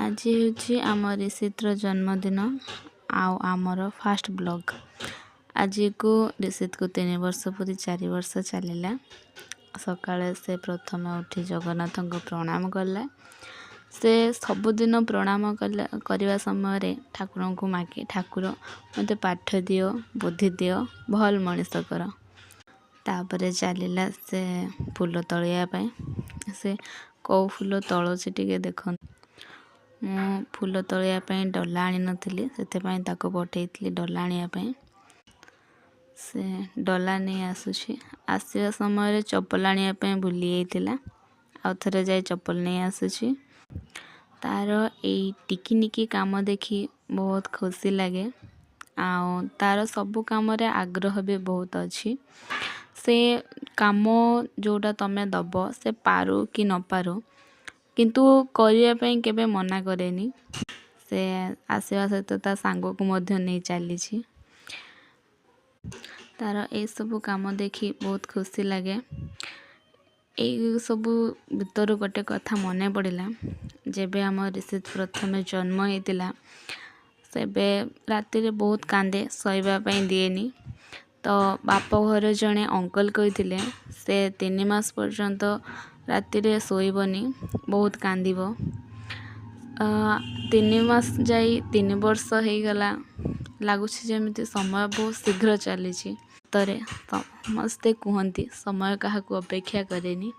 आज हूँ आम ऋषितर जन्मदिन आमर फास्ट ब्लॉग। आज को ऋषित को 3 वर्ष पूरी 4 वर्ष चलला। सकाळे से प्रथम उठी जगन्नाथ को प्रणाम कला। से सबुदिन प्रणाम करने समय ठाकुर को मागे ठाकुर मत पाठ दियो बुद्धि दियो भल मनीष कर। तापर चलला से फूल तलिया से कौ फूल तलुची टे देख मु फूल तलिया डला आनी नथिली सेतेपाई ताको पठेइतली डला आनिया से डला नहीं आसुछि। आसिया समय चप्पल आनिया भूली जाइतिला आउ थरे जाई चप्पल नहीं आसुछि। तार ए टिकी निकी काम देखी बहुत खुशी लगे आउ तार सबु काम रे आग्रह भी बहुत अच्छी। से काम जोटा तमे दब से पारू कि न पारू किंतु करिया पई केबे मना करेनी। से आसीवा सहित ता सांग को मध्य नहीं चली तार ए सबु काम देखी बहुत खुशी लगे। ए सबु भीतर गोटे कथा मने पड़िला जेबे आम ऋषित प्रथम जन्म होइतिला सेबे राति रे बहुत कांदे सोइबा पई दिएनी। तो बाप घर जड़े अंकल कही से 3 मास पर्यंत राति रे सोइबनी बहुत कांदिबो। 3 मास जाई 3 वर्ष हो गला लगुच जमी समय बहुत शीघ्र चली तरे समस्ते कहती समय क्या अपेक्षा करेनी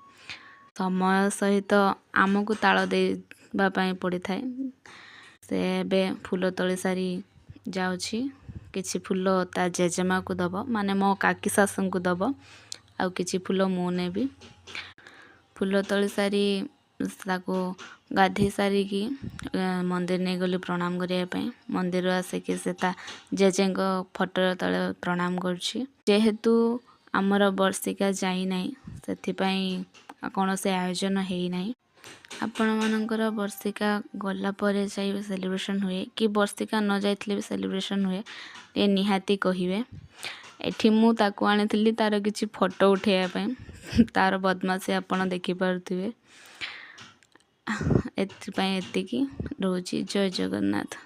समय सहित आमको ताल देवाई पड़ी थाए। से बे फूल तली सारी जाउछि किछि फूल ता जेजेमा को दब माने मो काकी सासू को दब आउ किछि फूल मु नेबी। फूल तली सारी ताको गाधे सारिकी मंदिर नहीं गली प्रणाम करने मंदिर आसिकी से जेजे फोटो तले प्रणाम करछि। जेहेतु आमर वर्षिका जाई नाही सेथिपाई कौन से आयोजन हेई नाही। आपण मानकर वर्षिका गला परे जाई सेलिब्रेशन हुए कि वर्षिका न जाइतले भी सेलिब्रेशन हुए ए निहाती कहिवे। एठी मु ताको आनिथिली तार किछि फोटो उठेया पई तार बदमाशी आपण देखि पारुथिबे। एथिपाई एतिकी रोची। जय जगन्नाथ।